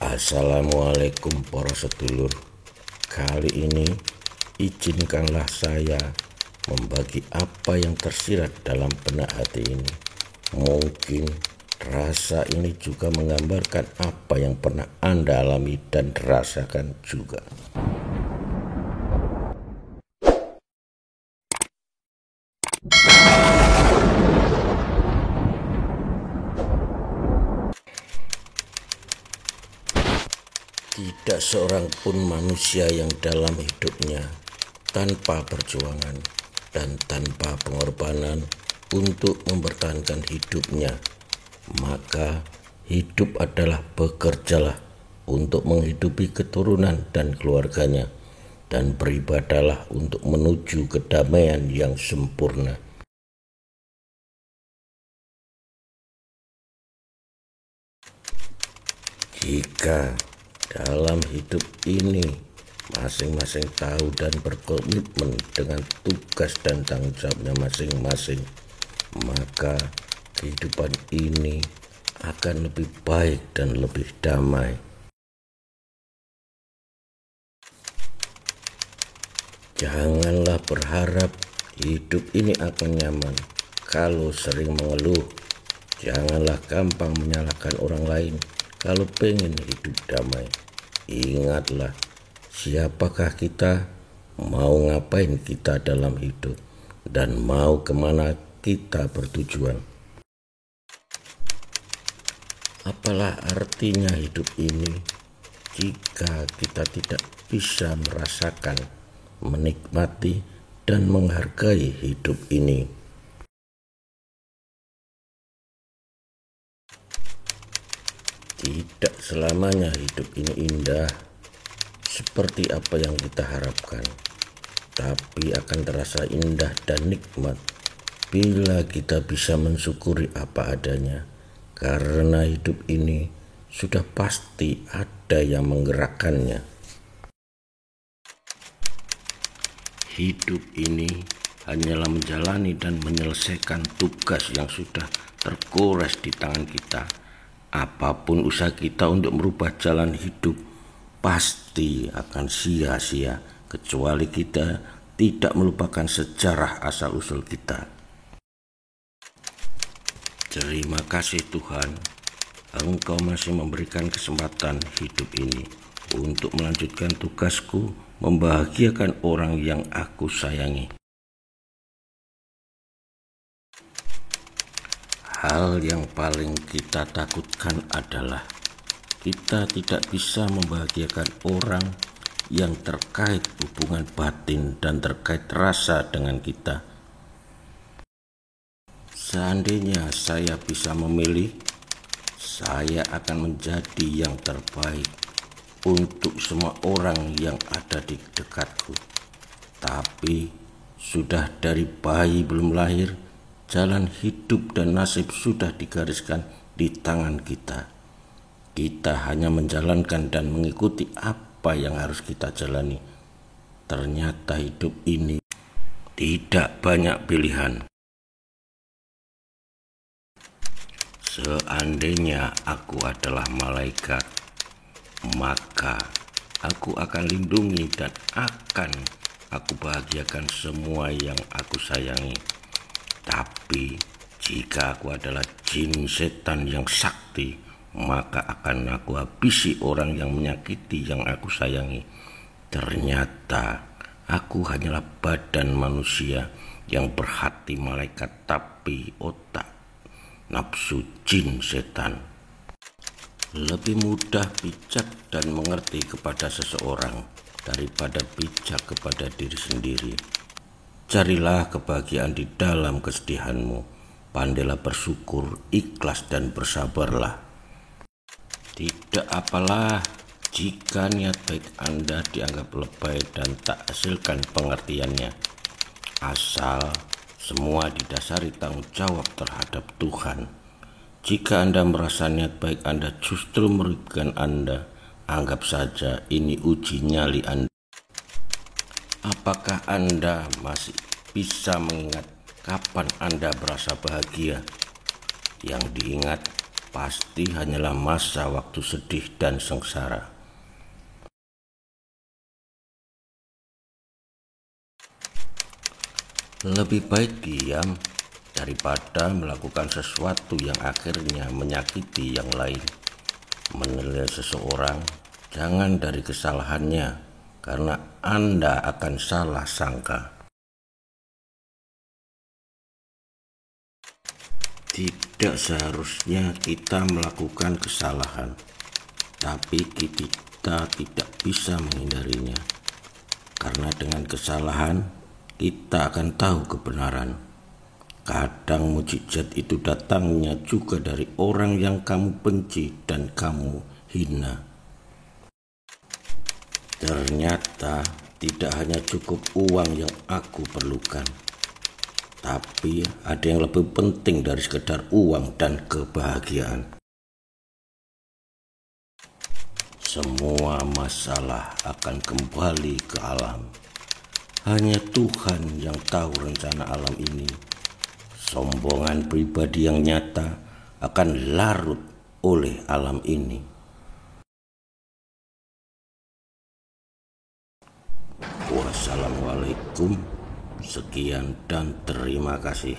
Assalamualaikum para sedulur. Kali ini izinkanlah saya membagi apa yang tersirat dalam benak hati ini. Mungkin rasa ini juga menggambarkan apa yang pernah Anda alami dan rasakan juga. Tidak seorang pun manusia yang dalam hidupnya tanpa perjuangan dan tanpa pengorbanan untuk mempertahankan hidupnya. Maka hidup adalah bekerjalah untuk menghidupi keturunan dan keluarganya, dan beribadahlah untuk menuju kedamaian yang sempurna. Jika dalam hidup ini masing-masing tahu dan berkomitmen dengan tugas dan tanggung jawabnya masing-masing, maka kehidupan ini akan lebih baik dan lebih damai. Janganlah berharap hidup ini akan nyaman kalau sering mengeluh. Janganlah gampang menyalahkan orang lain kalau pengen hidup damai. Ingatlah, siapakah kita, mau ngapain kita dalam hidup, dan mau kemana kita bertujuan. Apalah artinya hidup ini jika kita tidak bisa merasakan, menikmati, dan menghargai hidup ini. Tidak selamanya hidup ini indah seperti apa yang kita harapkan, tapi akan terasa indah dan nikmat bila kita bisa mensyukuri apa adanya, karena hidup ini sudah pasti ada yang menggerakkannya. Hidup ini hanyalah menjalani dan menyelesaikan tugas yang sudah tergores di tangan kita. Apapun usaha kita untuk merubah jalan hidup pasti akan sia-sia, kecuali kita tidak melupakan sejarah asal-usul kita. Terima kasih Tuhan, Engkau masih memberikan kesempatan hidup ini untuk melanjutkan tugasku membahagiakan orang yang aku sayangi. Hal yang paling kita takutkan adalah kita tidak bisa membahagiakan orang yang terkait hubungan batin dan terkait rasa dengan kita. Seandainya saya bisa memilih, saya akan menjadi yang terbaik untuk semua orang yang ada di dekatku. Tapi sudah dari bayi belum lahir, jalan hidup dan nasib sudah digariskan di tangan kita. Kita hanya menjalankan dan mengikuti apa yang harus kita jalani. Ternyata hidup ini tidak banyak pilihan. Seandainya aku adalah malaikat, maka aku akan lindungi dan akan aku bahagiakan semua yang aku sayangi. Tapi jika aku adalah jin setan yang sakti, maka akan aku habisi orang yang menyakiti yang aku sayangi. Ternyata aku hanyalah badan manusia yang berhati malaikat tapi otak nafsu jin setan. Lebih mudah bijak dan mengerti kepada seseorang daripada bijak kepada diri sendiri. Carilah kebahagiaan di dalam kesedihanmu. Pandailah bersyukur, ikhlas, dan bersabarlah. Tidak apalah jika niat baik Anda dianggap lebay dan tak hasilkan pengertiannya, asal semua didasari tanggung jawab terhadap Tuhan. Jika Anda merasa niat baik Anda justru merugikan Anda, anggap saja ini uji nyali Anda. Apakah Anda masih bisa mengingat kapan Anda merasa bahagia? Yang diingat pasti hanyalah masa waktu sedih dan sengsara. Lebih baik diam daripada melakukan sesuatu yang akhirnya menyakiti yang lain. Menilai seseorang jangan dari kesalahannya, karena Anda akan salah sangka. Tidak seharusnya kita melakukan kesalahan, tapi kita tidak bisa menghindarinya. Karena dengan kesalahan, kita akan tahu kebenaran. Kadang mukjizat itu datangnya juga dari orang yang kamu benci dan kamu hina. Ternyata tidak hanya cukup uang yang aku perlukan, tapi ada yang lebih penting dari sekedar uang dan kebahagiaan. Semua masalah akan kembali ke alam. Hanya Tuhan yang tahu rencana alam ini. Sombongan pribadi yang nyata akan larut oleh alam ini. Wassalamualaikum. Sekian dan terima kasih.